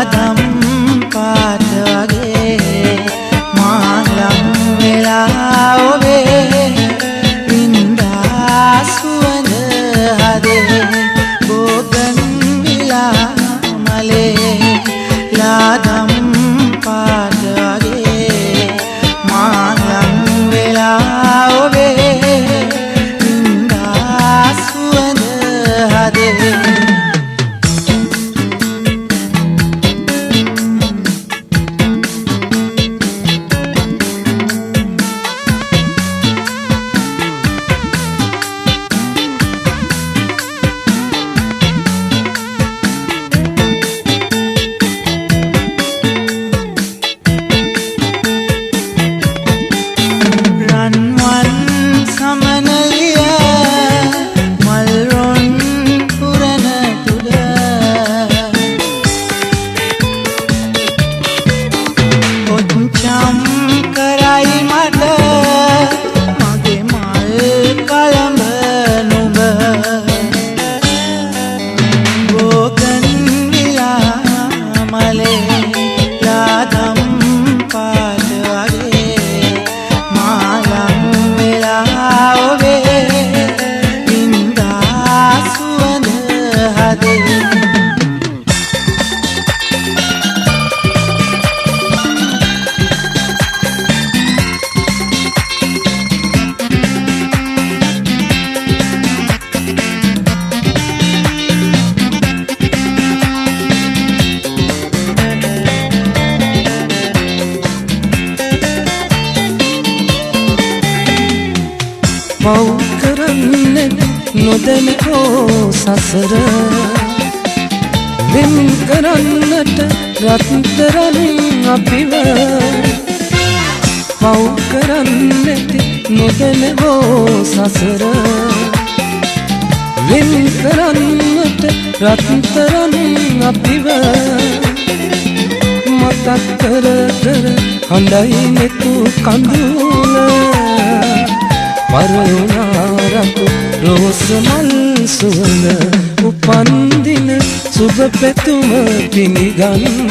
ලාදම් පාට වගේ මාලම් වෙලා ඔබේ වින්දා සුවඳ හදේ බෝගන් විලා මලේ ලාදම් පාට වගේ මාලම් වෙලා ඔබේ වින්දා සුවඳ හදේ පව් කරන්නට නොදැනෝ සසර වෙන් කරන්නට රත්තරන් අපිව පව් කරන්නට නොදැනෝ සසර වෙන් කරන්නට රත්තරන් අපිව මතක් කර කර හඬයි නෙතු කඳුල වරුණාරතු රෝස මල් සුවඳ උපන්දින සුබ පැතුම පිළිගන්න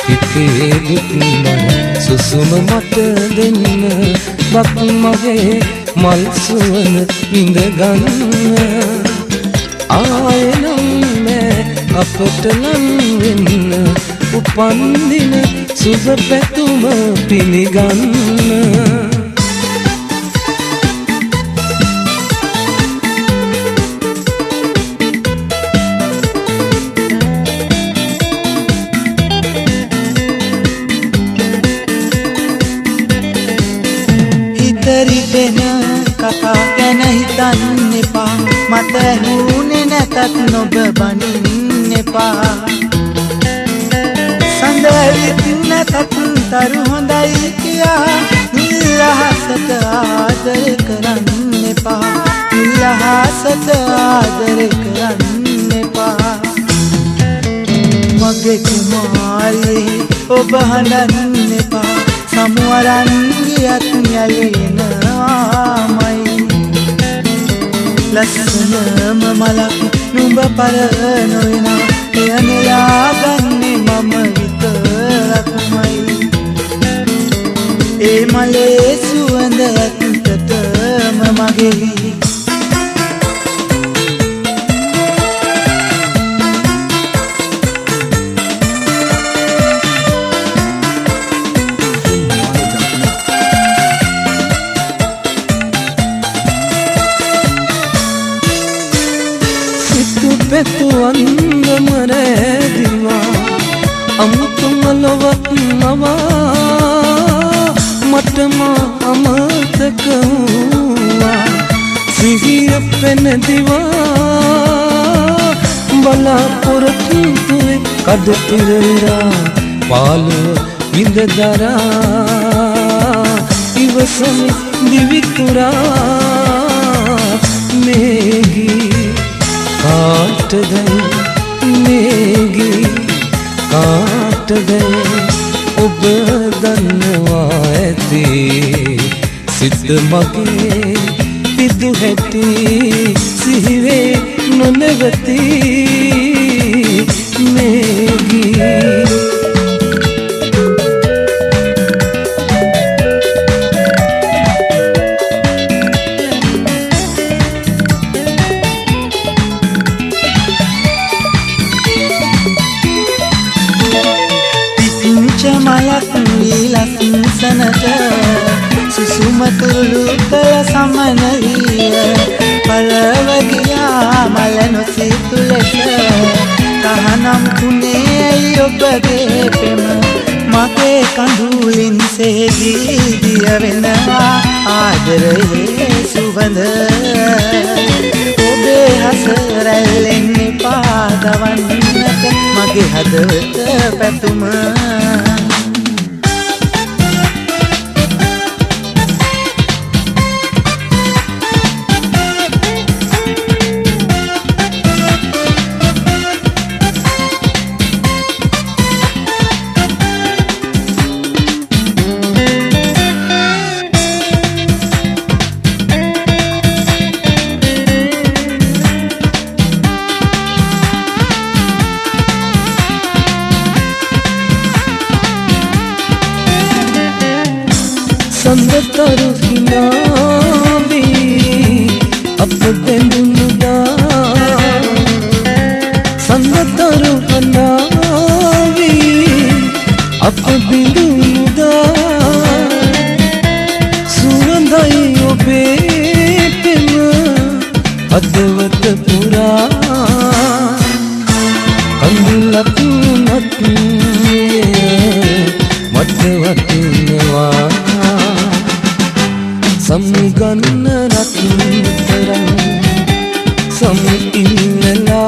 හිතේ දුක් සුසුම මට දෙන්න බක් මගේ මල් සුවඳ විඳ ගන්න ආයෙනම් මෑ අපට ලං වෙන්න උපන්දින සුබ පැතුම පිළිගන්න ඉතරිදෙන කතා ගැන හිතන්න එපා මට ඇහුනේ නැතත් නොබ බනින්න එපා සඳවිත් නැතත් තරු හොඳයි කියා නිල්හසට ආදරය කරන්න එපා නිල්හසට ආදරය කරන්න එපා මගේ කුමාරියේ ඔබ හඬන්න එපා සමුවරන් ගියත් යලිනවාමයි ලස්සනම මලක් නුඹ පර නොයනා එය නෙලාගන්නේ මම විතරක්මයි ඒ මලේ සුවඳ ඇත්තටම මගේ Betu andamare diwa amutumalovat nawa matma amatakawa sihiya pen diwa bala purattu kad pirira palu vindadara ivasami divitura megi काट गए मेगी काट गए उब दनवाती सिद्ध मगे पिदु हेती सिहवे नुनवती मेगी මලක් විලස්සනට සුසුම තුළු කළ සමනලිය පළව ගියා මල නොසිතු ලෙස තහනම් තුනේ ඇයි ඔබගේ පෙම මගේ කඳුලින් සේදී දිය වෙනවා ආදරයේ සුවඳ ඔබේ හසරැල්ලෙන් පාදවන්නට මගේ හදවත පැතුම संगतरु हिनावी अब बेंदुनुदा संगतरु हिनावी अब बेंदुनुदा सुवंदाई ओबे प्रेम अदवत पुरा कंदुलक नत मधवतुनवा समगन रत्नरं समिला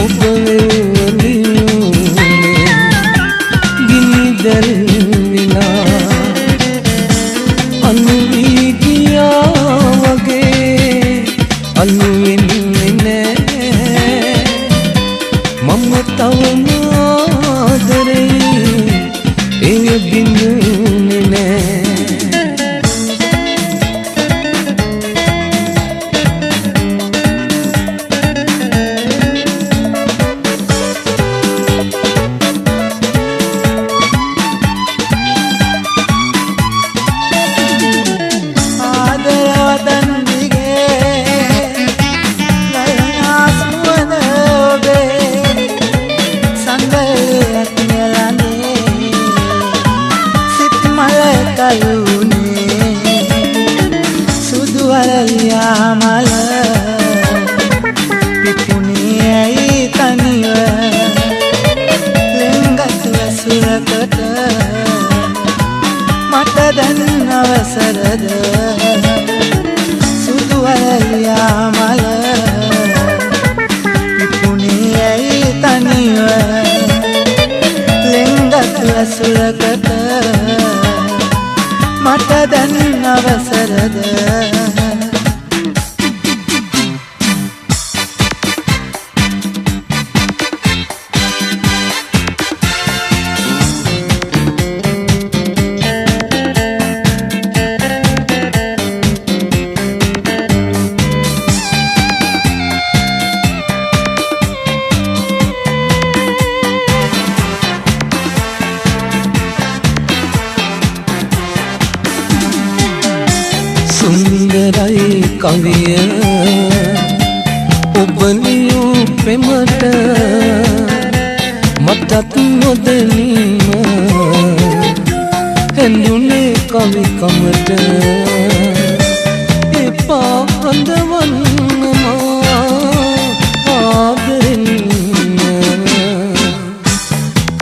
ओबवेली गिनिदल विला अनुविगिया वगे अनुविने मम तव मादरे ए बिंदुने මල පිපුණේ ඇයි තනිව ලෙන්ගත් වැසුරකට මට දැන් අවසරද සුදු අරලියා මල පිපුණේ ඇයි තනිව ලෙන්ගත් වැසුරකට මට දැන් අවසරද सुंदराई कविय उबलियो प्रेमट मटत मोदनीम हेंदुने कवि कमट ए पांडवन्नमा आदरणीय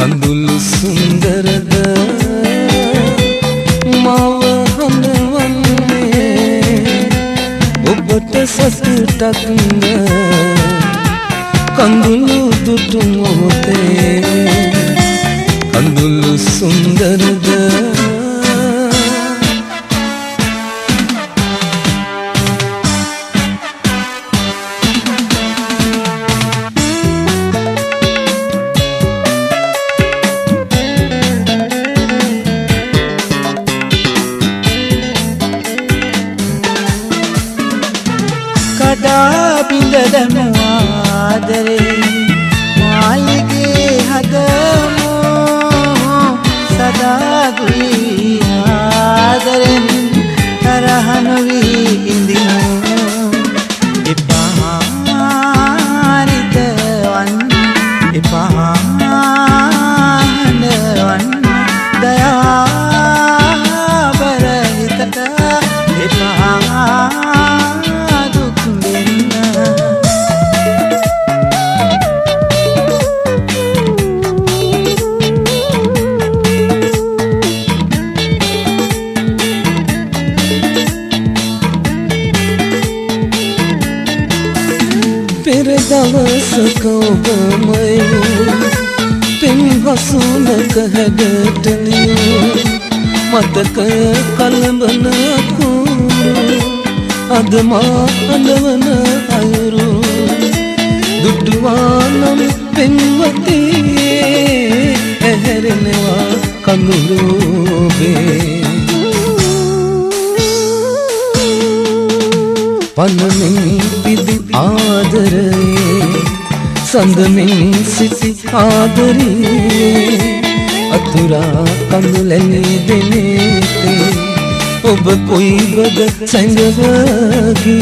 कंदुलु सुंदरद माव ससुटक कंदुलु दुटु मोते कंदुलु सुंदरद ಬಿಂದದನು ಆದರೆ ಮಾಲಿಗೆ ಹದಮೋ ಸದಾ ಗುರಿ පෙර දවසක ඔබමයි පෙම් හසුනක හැඩටලියෝ මතකය කලඹන කුරු අද මා අඬවන අයුරු දුටුවානම් පෙම්වතේ ඇහැරෙනවා කඳුළු ඔබේ පනමින් පිදි ආදරයේ සඳමින් සිසි ආදරයේ අතුරා කඳුලැලි දෙනේතේ ඔබ කොයිබද සැඟවගේ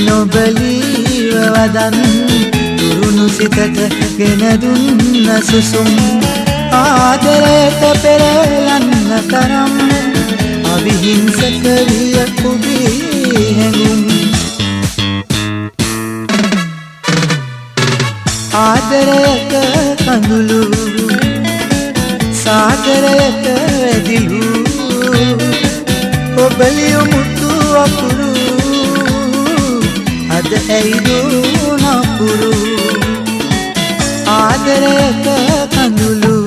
නොබලීව වදන් තුරුණු සිතට ගෙන දුන්න සුසුම් ආදරයට පෙරලන්න තරම් අවිහිංසක විය ඔබේ හැඟුම් ආදරයක කඳුළු සාගරයක වැදිලු ඔබලිය මුතු අකුරු අද ඇයිදු නපුරු ආදරයක කඳුළු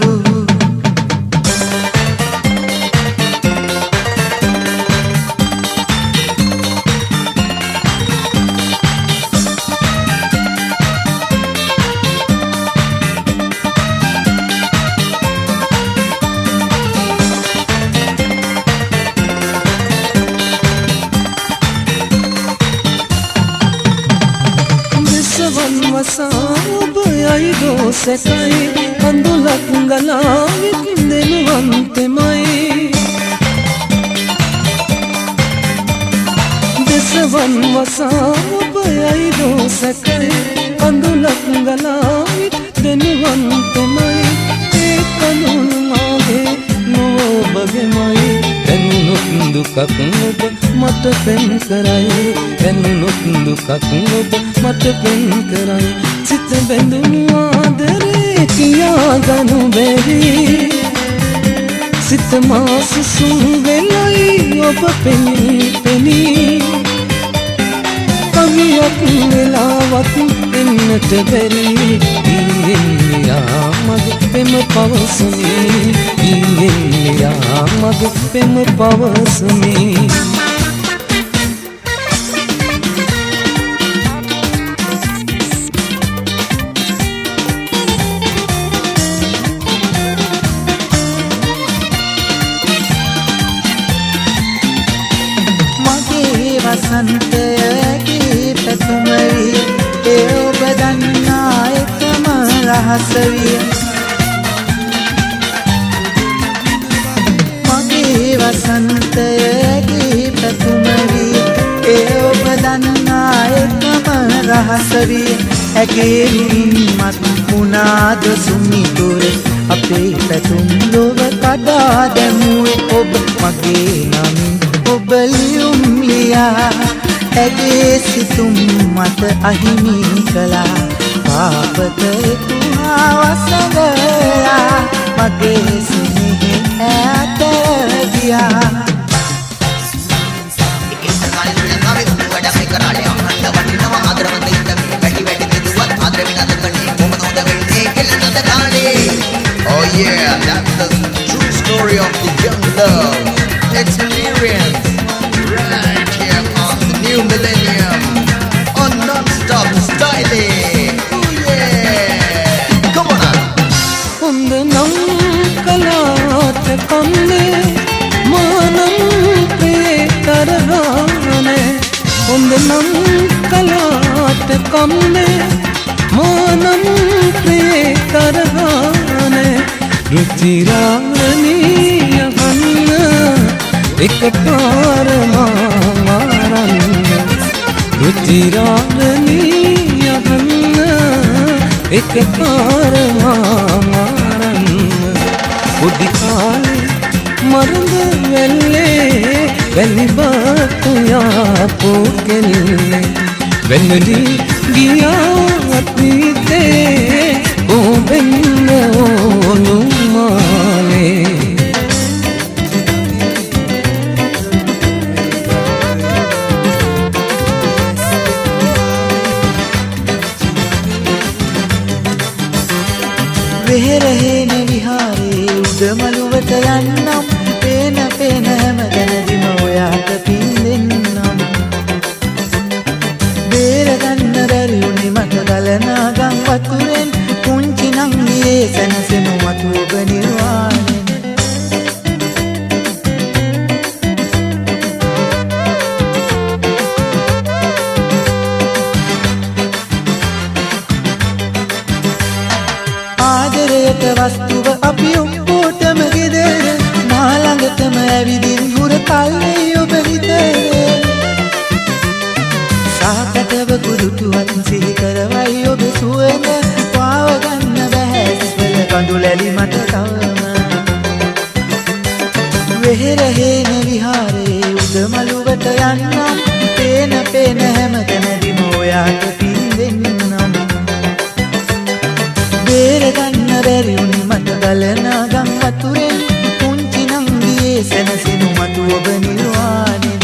වසාබ අයිදෝ සැකයි කඳුලක් ගලාවිත් දෙනුවන්තෙමයි දෙසවන් වසාබ අයිදෝ සැකයි කඳුලක් ගලාවිත් දෙනුවන්තෙමයි ඒ කඳුළු මාගේ නොබගෙමයි දැනුනොත් දුකක් ඔබ මට පෙන් කරයි දැනුනොත් දුකක් ඔබ මට පෙන් කරයි සිත බැඳුණු ආදරේ කියාගනු බැරි සිත මා සුසුම් වෙලයි ඔබ පෙනී පෙනී කවියක් වෙලාවත් එන්නට බැරි ඊයෙන්යා මගේ පෙම පවසමි ඊයෙන්යා මගේ පෙම පවසමි වසන්තයගේ පැතුමවි ඒ ඔබ දන්නා එකම රහසවිය මගේ වසන්තයගේ පැතුමවි ඒ ඔබ දන්නා එකම රහසවිය ඇගේ මත් මුණාද සුමිතුර අපේ පැතුම් ලොව කඩා දැමුවේ ඔබ මගේ නමින් ඔබ ලියුම් ලියා ඇගේ සිතුම් මත අහිමි කළා පාපත එතුමා වසඟලා මගේ සිනෙහි ඈත ගියා Oh yeah, that's the true story of the young love experience right here on the new millennium on non-stop styling. Oh yeah, come on now. හොඳ නම් කලාට කන්නේ මානම් ප්‍රේ තරහනේ හොඳ නම් කලාට කන්නේ මානම් ප්‍රේ තරහනේ රුචිරාණී යහන්න එකපාර මාරන්න රුචිරාණී යහන්න එක පාරමාරන්න පොඩි කාලේ මරඳ වෙල්ලේ වැලිබාතු යාපෝ කෙල්ලේ වෙන්නලි ගියා අතීතේ ඔබෙන්න ඕනු මාලේ වෙහෙරහේන විහාරේ උඩමළුවට යන්නම් පේන පේන හැමතැනදිම ඔයාට පින් දෙන්නම් බේරගන්න බැරි උනේ මට ගලනා ගම් වතුරෙන් පුංචි නංගියේ සැනසෙනු මතු ඔබ නිර්වාණයෙන් ආදරයට වස්තුව අපි ඔක්කොටම ගෙදර මා ළඟටම ඇවිදින් හුරතල්ලේ ඔබ විතර සාකටව කුරුටුවත් සිහි කරවයි ඔබ සුවඳ පාව ගන්න බැහැස්වල කඳුලැලි මට තවම වෙහෙරහේන විහාරේ උඩමළුවට යන්නම් පේන පේන හැමතැනදිම ඔයාට පින් දෙන්නම් බේරගන්න බැරි උනේ මට ගලනා ගම් වතුරෙන් පුංචි නංගියේ සැනසෙනු මතු ඔබ නිර්වාණයෙන්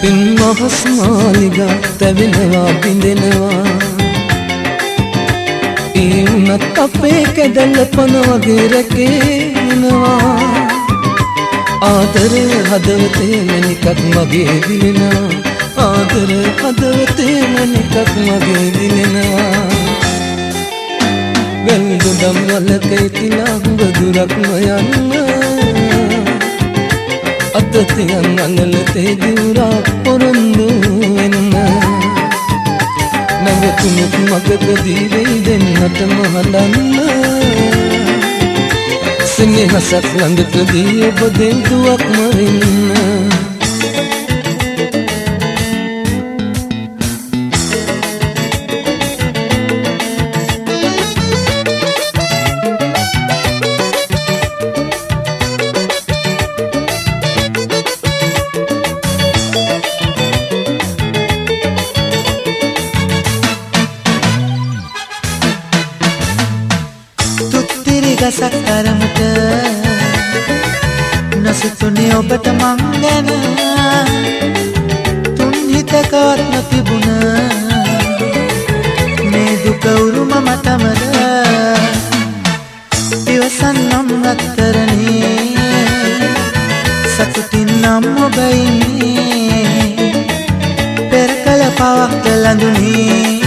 පින් මහස් මාලිගා තැවෙනවා බිඳෙනවා ඒ වුණත් අපේ කැදැල්ල පන වගේ රැකේනවා ආදර හදවතේ මැනිකක් මගේ විලෙනවා ආදර හදවතේ මැනිකක් මගේ විලෙනවා වැල්ගොඩම් වලක ඉතිලා හුඟ දුරක්ම යන්න අතතියන් අඟලතේ දිවුරා පොරොන්දු වෙන්න නැවතුණුත් මගකදී වෙයි දෙන්නටම හඬන්න සෙනෙහසක් ළඟකදී ඔබ දෙන්තුවක්ම වෙන්න ගසක් තරමට නොසිතුනේ ඔබට මං ගැන තුන් හිතකවත් නොතිබුණ මේ දුක උරුම මටමද ඉවසන්නම් රත්තරනේ සතුටින් නම් ඔබ ඉන්නේ පෙර කල පවක් ලඳුනේ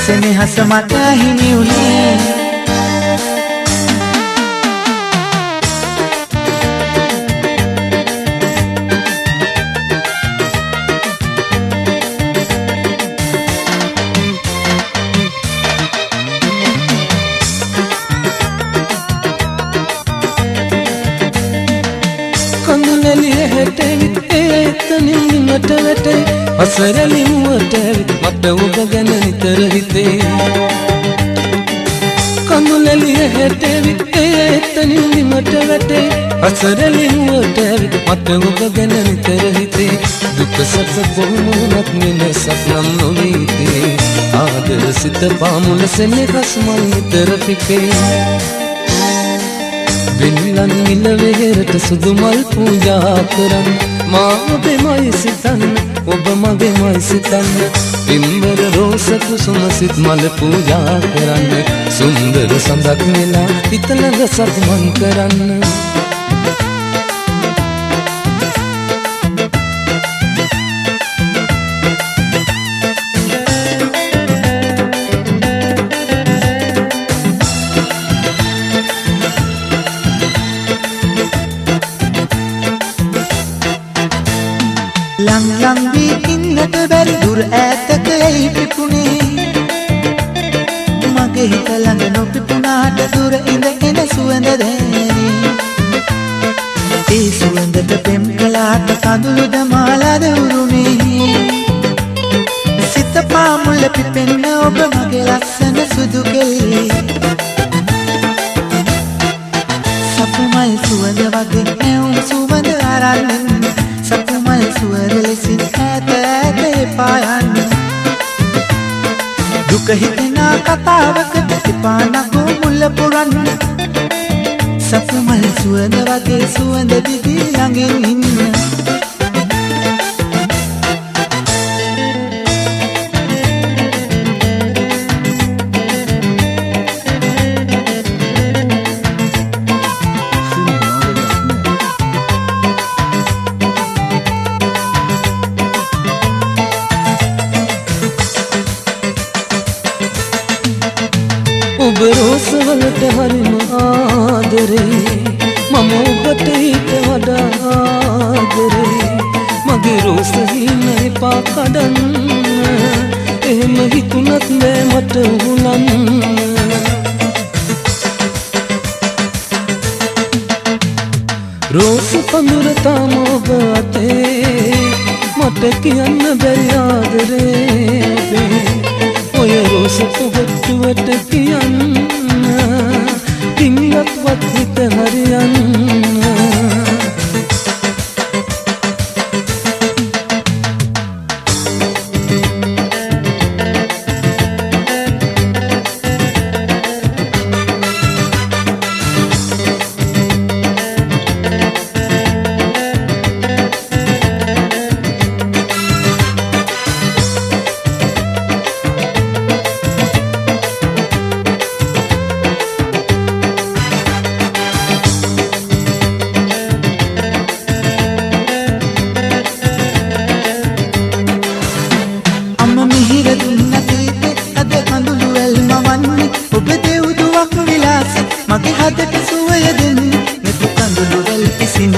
සෙනෙහස මට හිමි වුණේ කඳුලැලිය හැටවිත් ඒතනින් මට වැටේ අසරලිමුවට ඇවිත් මට ඔබ ගැන නිතර හිතේ කඳුලැලිය හැටවිත් ඒතනින් මට වැටේ අසරලිමුවට ඇවිත් මට ඔබ ගැන නිතර හිතේ දුක සැප බොමුණක් වෙනසක් නම් නොවීතේ ආදර සිත පාමුල සෙනෙහස් මල් නිතර පිපේ වෙන්නන් මිල වෙහෙරට සුදු මල් පූජා කරන්න මා ඔබෙමයි සිතන්න ඔබ මගේමයි සිතන්න පින්බර රෝස කුසුම සිත් මල පූජා කරන්න සුන්දර සඳක් නෙලා හිතලඟ සතුමන් කරන්න ලං ලං වී ඉන්නට බැරි දුර ඈතක ඇයි පිපුණේ මගේ හිත ළඟ නොපිපුණාට දුර ඉඳ එන සුවඳ දැනේ ඒ සුවඳට පෙම් කළාට කඳුළුද මාලාද උරුමේ සිත පාමුල පිපෙන්න ඔබ මගේ ලස්සන සුදු කෙල්ලේ සපුමල් සුවඳ වගේ නැවුම් සුවඳ අරන් සපුමල් සුවඳ ලෙසින් ඈත ඈත එපා යන්න දුක හිතෙන කතාවකට එපා නගෝ මුල පුරන්න සපුමල් සුවඳ වගේ සුවඳ දිදී ළඟින් ඉන්න ඔබ රෝසවලට හරිම ආදරේ මම ඔබට ඊට වඩා ආදරේ මගේ රෝස හින එපා කඩන්න එහෙම හිතුණත් නෑ මට උහුලන්න රෝස පඳුර තාම ඔබ අතේ මට කියන්න බැරි ආදරේ ඔබේ ඔය රෝස පොහොට්ටුවට කියන්න පින්ගත්වත් හිත හරියන්න මගේ හදට සුවය දෙන්න මෙතු කඳුළු වැල් පිසින්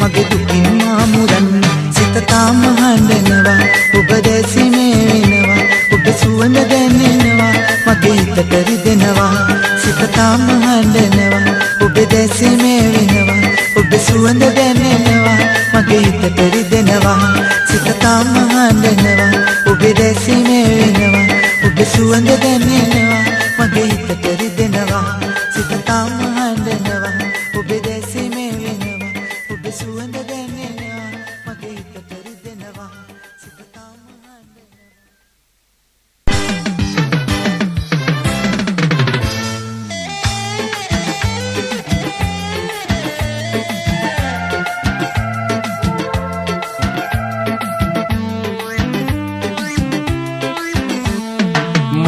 මගේ දුකින් මාමුරන් සිත තාම හඬනවා ඔබ දැසීමේ වෙනවා ඔබ සුවඳ දැනෙනවා මගේ හිතට රිදෙනවා සිත තාම හඬනවා ඔබ දැසීමේ වෙනවා ඔබ සුවඳ දැනෙනවා මගේ හිතට රිදෙනවා සිත තාම හඬනවා ඔබ දැසීමේ වෙනවා ඔබ සුවඳ දැනෙනවා මගේ හිතට රිදෙනවා සිත තාම හඬනවා ඔබ දැසීමේ වෙනවා ඔබ සුවඳ දැනෙනවා මගේ හිතට රිදෙනවා සිත තාම හඬනවා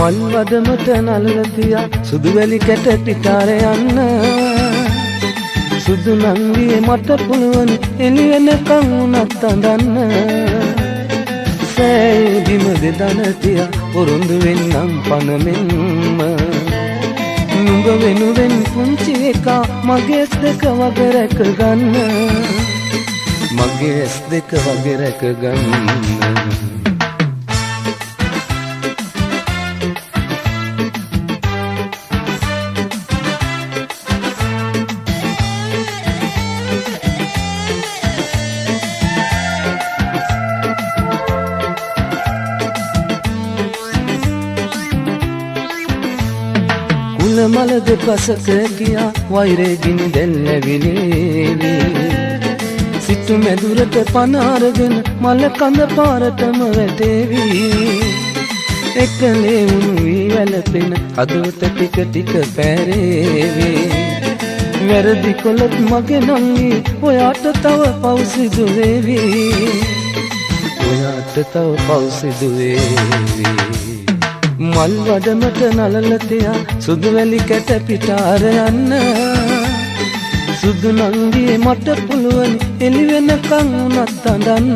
මල් වදමට නලලතියා සුදු වැලි කැට පිටාර යන්න සුදු නංගියේ මට පුළුවන් එළි වෙනකන් උනත් අඳන්න සෑයේ බිම දෙදන තියා පොරොන්දු වෙන්නම් පනමෙන්ම නුඹ වෙනුවෙන් පුංචි එකා මගේ ඇස් දෙක වගේ රැක ගන්න මගේ ඇස් දෙක වගේ රැක ගන්න මල දෙපසක ගියා වෛරේ ගිනි දැල්ලවිලේවි සිටු මැදුරට පන අරගෙන මල කඳ පාරටම වැටේවි එකලේ වුණු වී වැළපෙන හදවත ටික ටික පැරේවි වැරදි කොලොත් මගේ නංගි ඔයාට තව පව් සිදු වේවි ඔයාට තව පව් සිදු වේවි මල් වඩමට නලලතියා සුදු වැලි කැට පිටාර යන්න සුදු නංගියේ මට පුළුවන් එළි වෙනකන් උනත් අඳන්න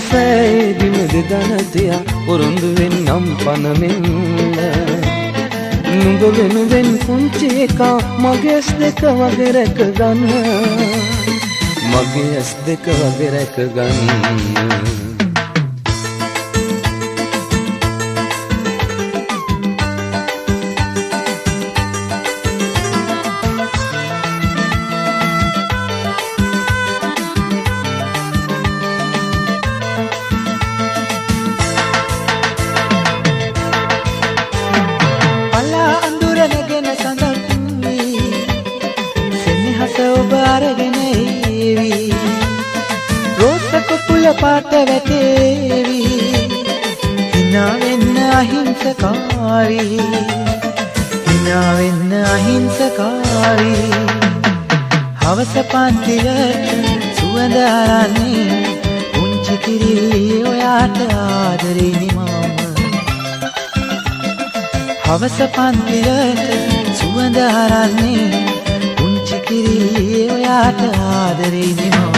සෑයේ බිම දෙදන තියා පොරොන්දු වෙන්නම් පනමෙන්න නුඹ වෙනුවෙන් පුංචි එකා මගේ ඇස් දෙක වගේ රැක ගන්න මගේ ඇස් දෙක වගේ රැක ගන්න වැටේවි හිනා වෙන්න අහිංසකාරී හිනා වෙන්න අහිංසකාරී හවස පන්තියට සුවඳ අරන්නේ පුංචි කිරිල්ලි ඔයාට ආදරේ නිමාම හවස පන්තියට සුවඳ අරන්නේ පුංචි කිරිල්ලි ඔයාට ආදරේ නිමාම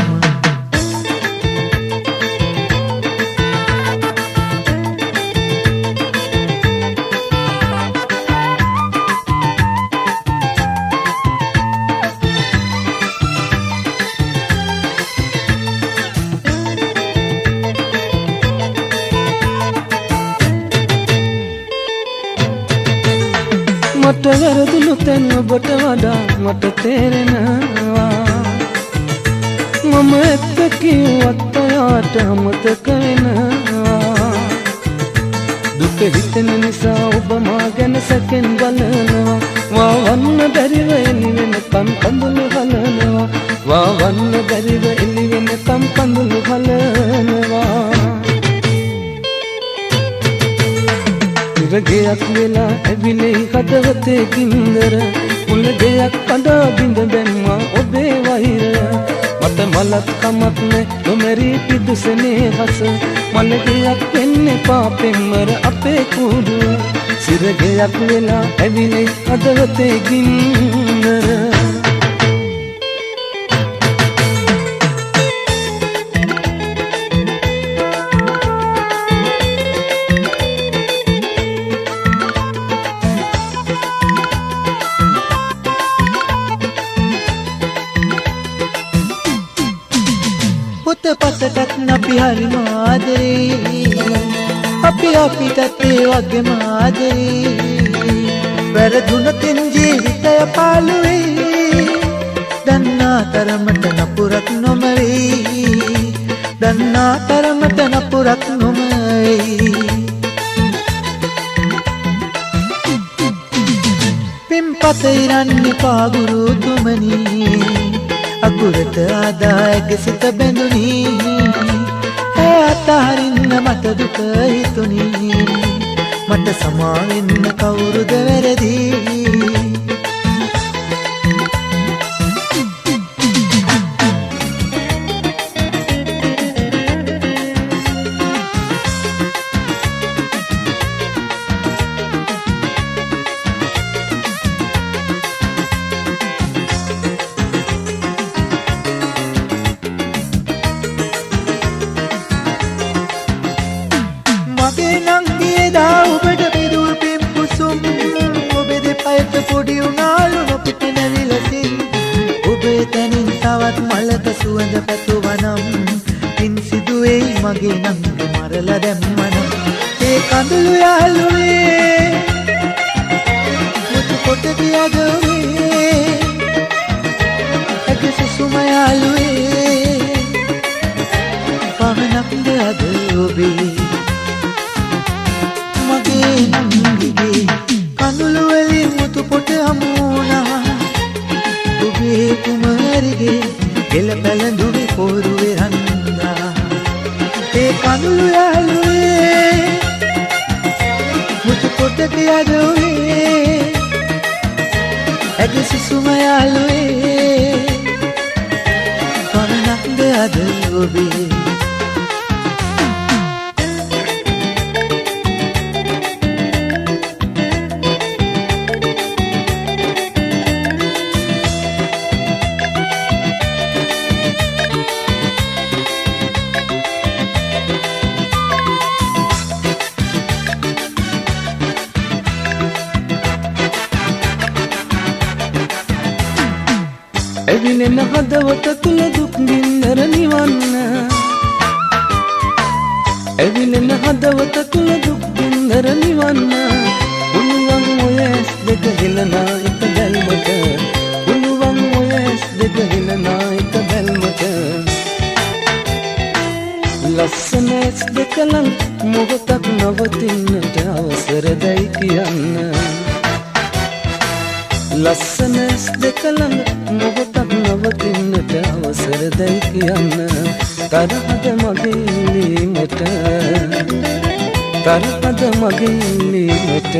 මට වැරදුණු තැන් ඔබට වඩා මට තේරෙනවා මම එක්ක කිව්වත් ඔයාට අමතක වෙනවා දුක හිතෙන නිසා ඔබ මා ගැන සැකෙන් බලනවා වවන්න බැරිව එළි වෙනකම් කඳුළු හලනවා වවන්න බැරිව එළි වෙනකම් කඳුළු හලනවා ගයක් වෙලා ඇවිලේ හදවතේ ගින්දර මුල දෙයක් කඩා බිඳ දැම්මා ඔබේ වෛර මට මලක් කමක් නැ නොමැරී පිදුසනේ හස මල ගයක් වෙන්නේ පාපෙන්මර අපේ කුඩුව සිර ගයක් වෙලා ඇවිලේ හදවතේ ගින්දර පතටත් අපි හරිම ආදරේ අපි අපිටත් ඒ වගේම ආදරේ වැරදුනකින් ජීවිතය පාළු වෙයි දන්නා තරමට නපුරක් නොමෙයි දන්නා තරමට නපුරක් නොමෙයි පින්පත ඉරන්නේ පාගුරු තුමනි අකුරට ආදායක සිත බැඳුනි ඒ අතහරින්න මට දුක හිතුනි මට සමා වෙන්න කවුරුද වැරදි පොඩි උනාලු නොපිට නැවිලසින් ඔබේ තැනින් තවත් මලක සුවඳ පැතුවනම් පින් සිදුවෙයි මගේ නංග මරලා දැම්මනම් ඒ කඳුළු යාළුවේ මුතු කොට ගියදවේ ඇගේ සුසුම යාළුවේ පවනක්ද අද ඔබේ මගේ නංගිගේ කඳුළු වලින් මුතු පොට හමුුණා ඔබේ කුමාරිගේ ගෙල පැළඳුවේ පෝරුවේ රන්දා ඒ කඳුළු යාළුවේ මුතු පොට කියදවේ ඇගේ සුසුම යාළුවේ පවනක්ද අද ඔබේ ඇවිලෙන හදවත තුල දුක් ගින්නර නිවන්න ඇවිලෙන හදවත තුල දුක් ගින්නර නිවන්න පුළුවන් ඔය ඇස් දෙක හෙලනා එක බැල්මට පුළුවන් ඔය ඇස් දෙක හෙලනා එක බැල්මට ලස්සන ඇස් දෙක ලං මොහොතක් නවතින්නට අවසර දැයි කියන්න ලස්සන ඇස් දෙක ළඟ මොහොතක් නවතින්නට අවසර දැයි කියන්න තරහද මගේ ඉල්ලීමට තරහද මගේ ඉල්ලීමට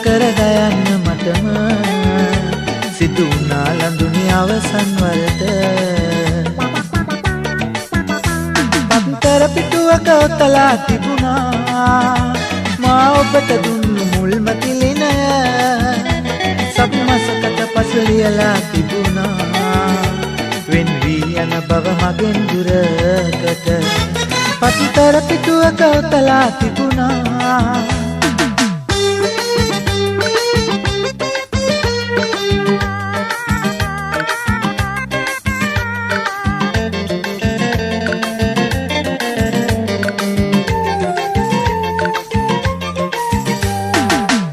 කරගයන්න මටම සිදු වුණා ලඳුනේ අවසන් වරට පත්තර පිටුවක ඔතලා තිබුණා මා ඔබට දුන්නු මුල්ම තිලිනය සබ්මසකට පසු ලියලා තිබුණා වෙන් වී යන බව මගෙන් දුරකට පත්තර පිටුවක ඔතලා තිබුණා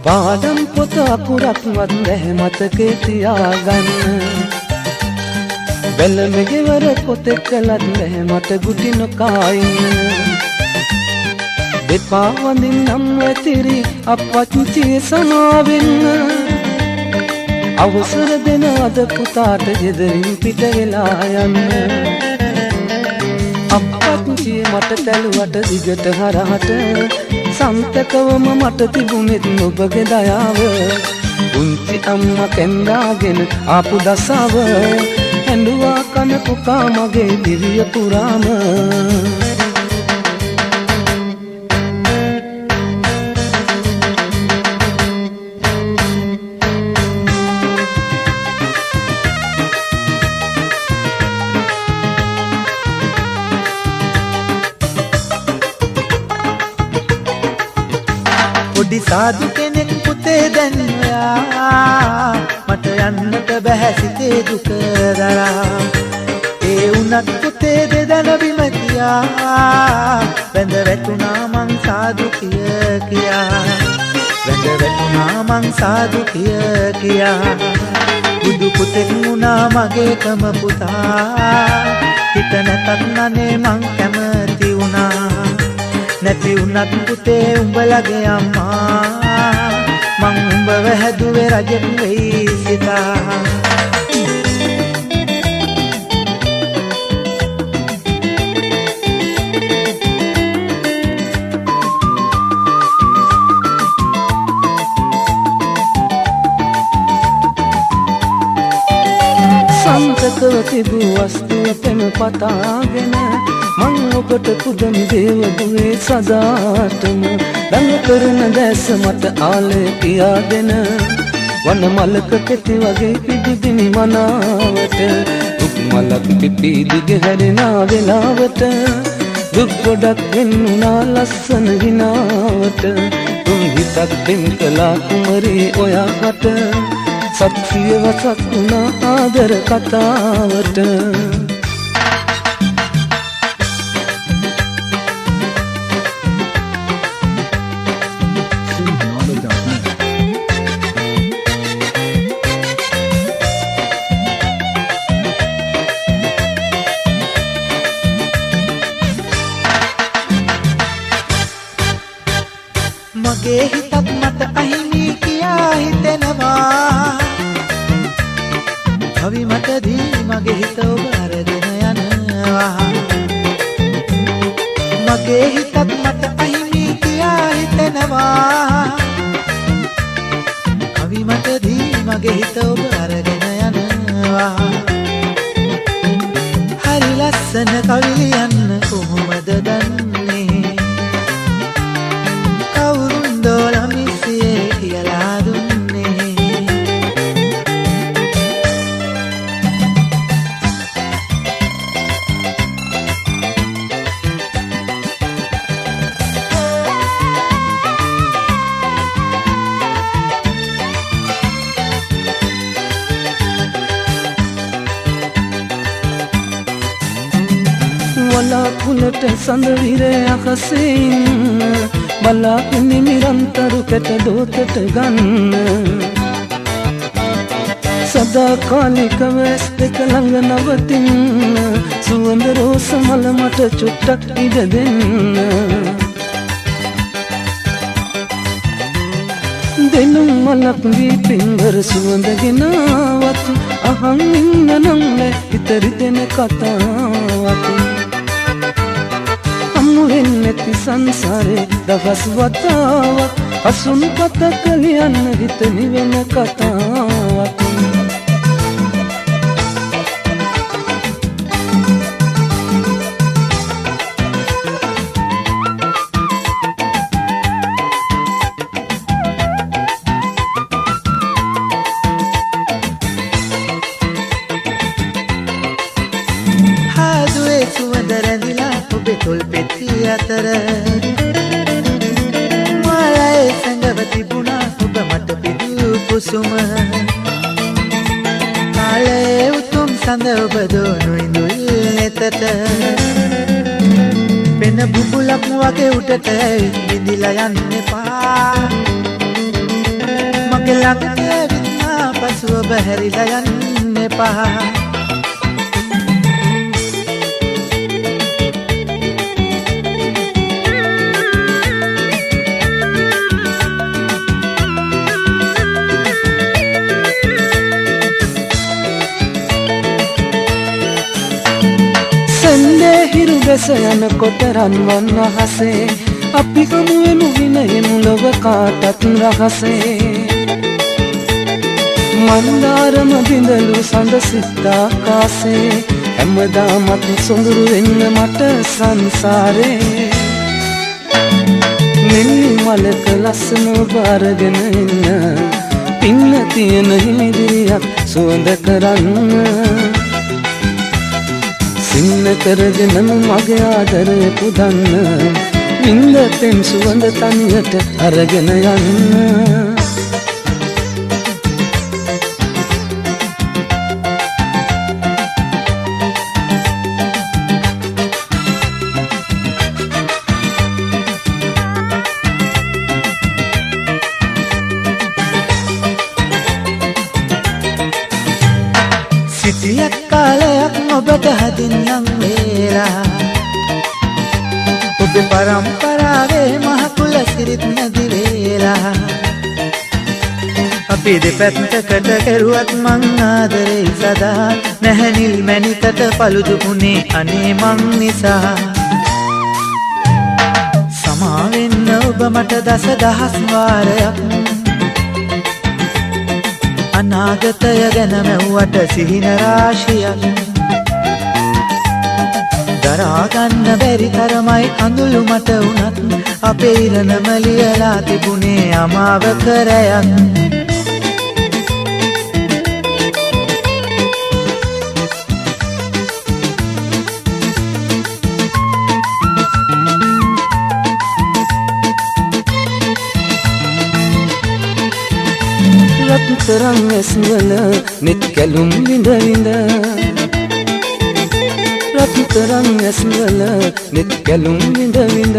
පාඩම් පොත අකුරක්වත් නැහැ මතකේ තියාගන්න බැලමෙගෙවර පොතේ කළත් නැහැ මට ගුටි නොකායින්න දෙපා වඳින්නම් ඇතිරි අප්පච්චි සමාවෙන්න අවසර දෙන අද පුතාට ගෙදරින් පිට වෙලා යන්න අප්පච්චි මට තැළුවට දිගට හරහට සන්තකවම මට තිබුණෙත් ඔබගේ දයාව පුංචි අම්මා කැන්දාගෙන ආපු දසාව හැඬුවා කන පුකා මගේ දිවිය පුරාම පොඩි සාදු කෙනෙක් පුතේ දැන් ඔයා මට යන්නට බැහැ සිතේ දුක දරා ඒ උනත් පුතේ දෙදන බිම තියා වැඳ වැටුණා මං සාදු කියා වැඳ වැටුණා මං සාදු කියා බුදු පුතෙක් වුණා මගේකම පුතා හිත නැතත් නනේ මං කැමති වුණා නැති උනත් පුතේ උඹලගේ අම්මා මං උඹව හැදුවේ රජෙක් වෙයි සිතා සන්තකව තිබූ වස්තුව පෙම පතාගෙන මං ඔබට පුදමි දේවදුවේ සදාටම දඟ කරන දැස මට ආලේ පියාගෙන වන මලක කෙටි වගේ පිදිදිනි මනාවට දුක් මලක් පිපී දිග හැරෙනා වෙලාවට දුක් ගොඩක් වෙන්නුනා ලස්සන හිනාවට තුන් හිතක් දෙන් කළා කුමරී ඔයාට සත්‍ය වසක් වුණා ආදර කතාවට මගේ හිතත් මට අහිමි කියා හිතෙනවා කවි මතදී මගේ හිත ඔබ අරගෙන යනවා මගේ හිතත් මට අහිමි කියා හිතෙනවා කවි මතදී මගේ හිත ඔබ අරගෙන යනවා හරි ලස්සන කවි ලියන්න කොහොමද දන්නේ කවුරුන් දෝලමිසියේ කියලා දුන්නේ කකුලට සඳ විරේ අහසේ ඉන්න බලාගෙන නිරන්තර කෙට දෝතට ගන්න සදා කාලිකව ඇස් දෙක ළඟ නවතින්න සුවඳ රෝස මල මට චුට්ටක් ඉඩ දෙන්න දෙනුම් මලක් වී පින්වර සුවඳගෙන ආවත් අහන් ඉන්න නම් ඉතරි දෙන කතාවක් අමුවෙන් නැති සංසාරේ දවස් වතාවක් අසුන් පතක ලියන්න හිත නිවෙන කතාවක් තොල් පෙති අතර මාලයේ සැඟව තිබුණා ඔබ මට පිදූ කුසුම කාලයේ උතුම් සඳ ඔබ දෝනු ඉඳුල් නෙතට පෙන බුබුලක් වගේ උඩට විඳිලා යන්න එපා මගේ ළඟට ඇවිත්නා පසු ඔබ හැරිලා යන්න එපා හිරු බැස යන කොට රන්වන් අහසේ අපි හමුවෙමු විනයෙමු ලොව කාටත් රහසේ මන්දාරම බිඳලු සඳ සිත්තාකාසේ හැමදාමත් සොඳුරු වෙන්න මට සංසාරේ මෙන්නි මලක ලස්සන ඔබ අරගෙන එන්න පින්න තියෙන හිමිදිරියක් සුවඳ කරන්න සින්න කරගෙනම මගේ ආදරය පුදන්න වින්දතෙන් සුවඳ තනියට අරගෙන යන්න සිටියක් කාලයක් ඔබට හදින්නම් වේලා ඔබේ පරම්පරාවේ මහකුල සිරිත් නැති වේලා අපි දෙපැත්තකට කෙරුවත් මං ආදරේ සදා නැහැනිල් මැණිකට පළුදු උනේ අනේ මං නිසා සමා වෙන්න ඔබ මට දසදහස් වාරයක් අනාගතය ගැන මැව්වට සිහින රාශියක් දරාගන්න බැරි තරමයි කඳුළු මට වුණත් අපේ ඉරණම ලියලා තිබුණේ අමාවක රැයක් රත්තරන් ඇස්වල නෙත් කැලුම් විඳ විඳ රත්තරන් ඇස්වල නෙත් කැලුම් විඳ විඳ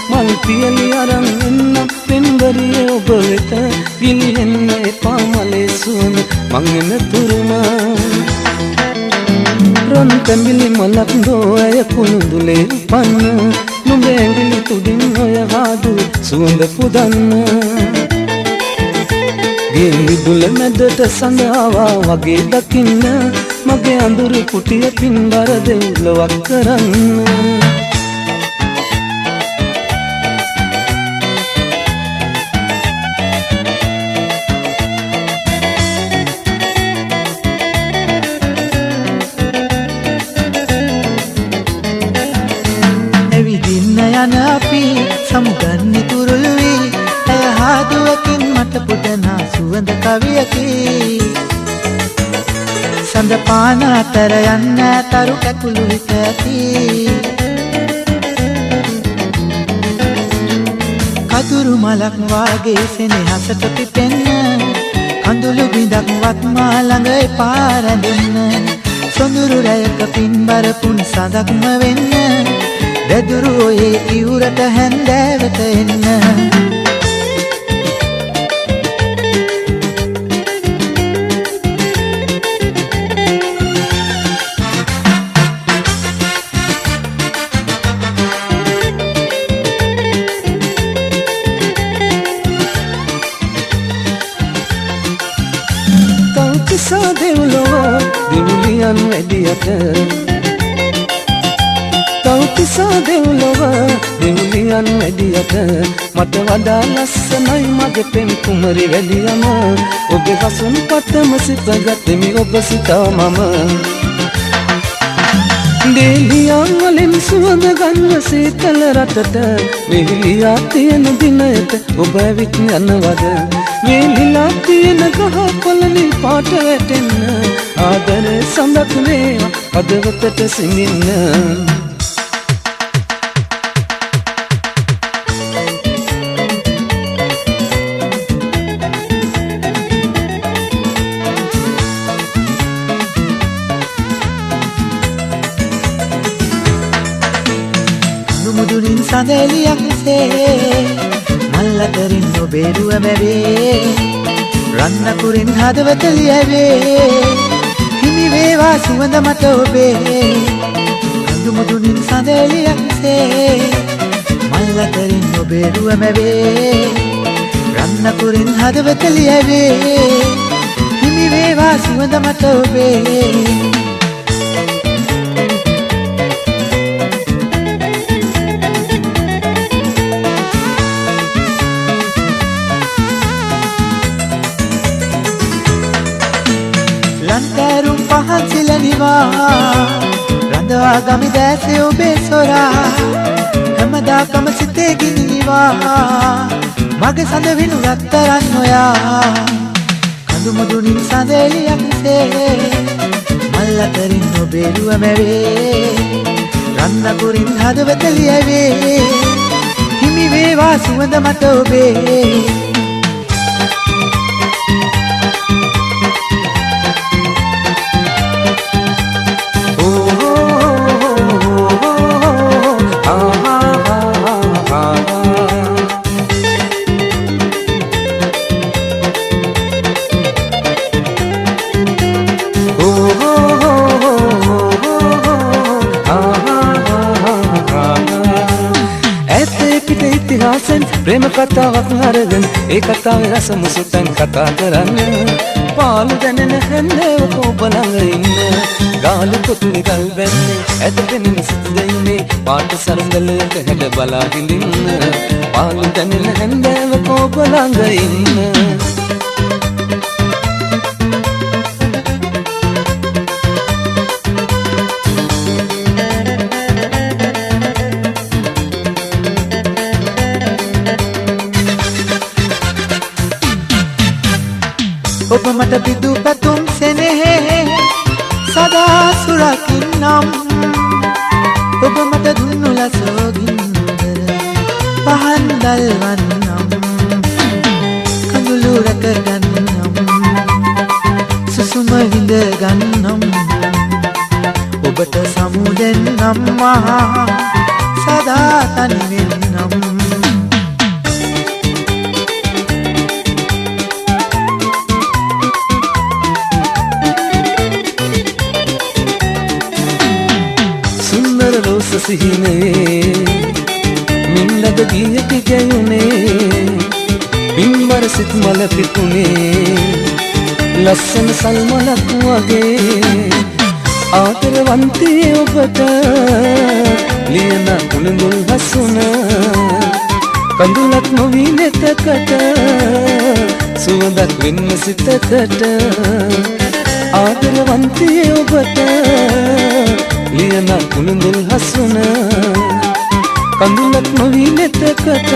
මල් පියලි අරන් එන්න පෙම්බරිය ඔබ වෙත ගිලිහෙන්න එපා මලේ සුවඳ මං එන තුරුම රන් කැඹිලි මලක් දෝය කුණුදුලේ පන්න නුඹේ ඇඟිලි තුඩින් ඔය හාදු සුවඳ පුදන්න ගේ දුල මැදට සඳ ආවා වගේ දකින්න මගේ අඳුරු කුටිය පින්බර දෙව්ලොවක් කරන්න ඇවිදින්න යන අපි සමුගන්න තුරුල් වී ඇය හාදුවකින් මට පුදනා සුවඳ කවියකි සඳ පාන අතර යන්න තරු කැකුළු හිත ඇති කදුරු මලක් වාගේ සෙනෙහසට පිපෙන්න කඳුළු බිඳක් වත් මා ළඟ එපා රැඳෙන්න සොඳුරු රැයක පින්බර පුන් සඳක්ම වෙන්න පැදුරු ඔයේ ඉවුරට හැන්දෑවට එන්න තවතිසා දෙව්ලොව දෙවුලියන් වැඩියට තවතිසා දෙව්ලොව දෙවුලියන් වැඩියට මට වඩා ලස්සනයි මගේ පෙම් කුමරි වැලියම ඔබේ වසුන් පටම සිතගත්තෙමි ඔබ සිතා මම දෙලියන් වලින් සුවඳ ගන්න සීතල රටට මෙහිලියා තියෙන දිනයට ඔබ ඇවිත් යනවද මෙලිලා තියෙන ගහ කොළලින් පාට වැටෙන්න ආදරේ සඳක් වේවා හදවතට සිඳින්න මුදුනින් සඳලියක්සේ මල්ලතරින් ඔබේරුව මැවේ රන්නකුරින් හදවත ලියවේ හිමි වේවා සුවඳ මට ඔබේ කඳු මුදුනින් සඳලියක්සේ මල්ලතරින් ඔබේරුව මැවේ රන්නකුරින් හදවත ලියවේ හිමි වේවා සුවඳ මට ඔබේ ලන්තෑරුම් පහන් සිලනිවා රඳවා ගමි දැසේ ඔබේ සොරා හැමදාකම සිතේ ගිනිවා මගේ සඳ විනු රත්තරන් නොයා කඳු මුදුනින් සඳලියක්සේ මල්ලතරින් ඔබේරුව මැවේ රන්නකුරින් හදවත ලියවේ හිමි වේවා සුවඳ මට ඔබේ ප්‍රේම කතාවක් අරගෙන ඒ කතාවේ රස මුසුතෙන් කතා කරන්න පාළු දැනෙන හැන්දේවක ඔබ ළඟ ඉන්න ගාලු කොතුනි ගල් වැන්නේ ඇත පෙනෙන සිත දෙන්නේ පාට සරංගලයක හැඩ බලා හිඳින්න පාළු දැනෙන හැන්දේවක ඔබ ළඟ ඉන්න ඔබ මට පිදු පැතුම් සෙනෙහේ සදා සුරකින්නම් ඔබ මට දුන්නු ලසෝගින්දර පහන් දල්වන්නම් කඳුළු රැක ගන්නම් සුසුම විඳ ගන්නම් ඔබට සමු දෙන්නම් මහා සදා තනි වෙන්නම් සිහිනේ මින්නද ගියති ගැයුනේ බිම්බර සිත් මල පිපුනේ ලස්සන සල්මලක් වගේ ආදරවන්තී ඔබට ලියන කුළුඳුල් හසුන කඳුලක් නොවී නෙතකට සුවඳක් වෙන්න සිතකට ආදරවන්තී ඔබට ලියන කුළුඳුල් හසුන කඳුලක් නොවී නෙතකට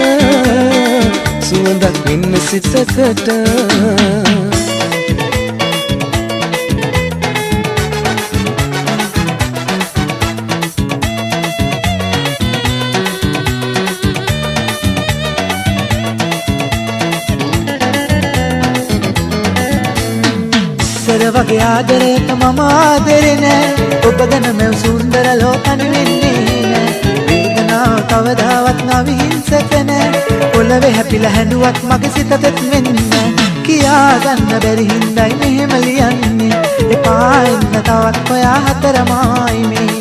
සුවඳක් වෙන්න සිතකට වගේ ආදරයට මම ආදරේ නෑ ඔබ ගැන මෙව සුන්දර ලෝකන වෙන්නේ නෑ වේදනා කවදාවත් නවිහිංසක නෑ පොළවේ හැපිලා හැඬුවත් මගේ සිත තෙත් වෙන්නේ කියා ගන්න බැරි හින්දයි මෙහෙම ලියන්නේ එපා එන්න තවත් ඔයා හතරමයි මේ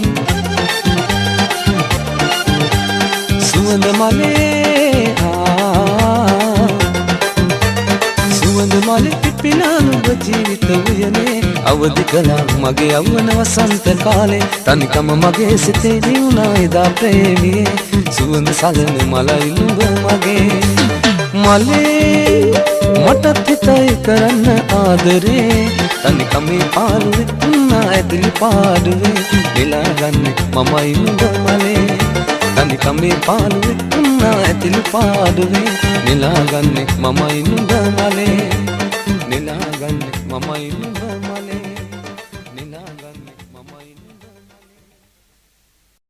සුවඳ මලේ සුවඳ මලේ පිපිනා නුඹ ජීවිත උයනේ අවදි කළා මගේ යෞවන වසන්ත කාලේ තනිකම මගේ සිතේ දිනුනා එදා ප්‍රේමියේ සුවඳ සලන මලයි නුඹ මගේ මලේ මටත් හිතයි කරන්න ආදරේ තනිකමේ පාළුවේ උන්නා ඇදලි පාඩුවේ නෙලා ගන්න මමයි නුඹ මලේ තනිකමේ පාළුවේ උන්නා ඇදලි පාඩුවේ නෙලා ගන්න මමයි නුඹ මලේ නෙලා ගන්න මමයි නුඹ